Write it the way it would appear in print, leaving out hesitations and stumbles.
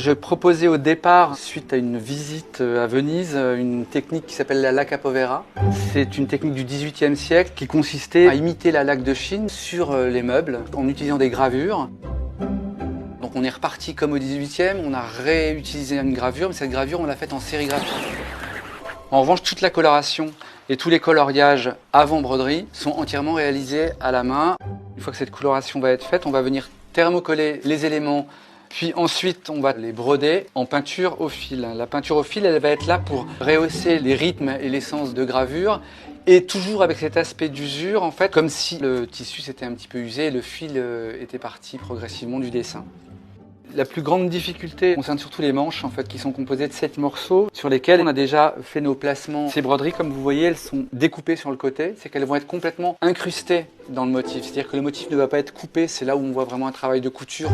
Je proposais au départ, suite à une visite à Venise, une technique qui s'appelle la laca povera. C'est une technique du XVIIIe siècle qui consistait à imiter la laque de Chine sur les meubles en utilisant des gravures. Donc on est reparti comme au XVIIIe, on a réutilisé une gravure, mais cette gravure on l'a faite en sérigraphie. En revanche, toute la coloration et tous les coloriages avant broderie sont entièrement réalisés à la main. Une fois que cette coloration va être faite, on va venir thermocoller les éléments, puis ensuite on va les broder en peinture au fil. La peinture au fil, elle va être là pour rehausser les rythmes et l'essence de gravure, et toujours avec cet aspect d'usure, en fait, comme si le tissu s'était un petit peu usé et le fil était parti progressivement du dessin. La plus grande difficulté concerne surtout les manches en fait, qui sont composées de 7 morceaux sur lesquels on a déjà fait nos placements. Ces broderies, comme vous voyez, elles sont découpées sur le côté, c'est qu'elles vont être complètement incrustées dans le motif. C'est-à-dire que le motif ne va pas être coupé, c'est là où on voit vraiment un travail de couture.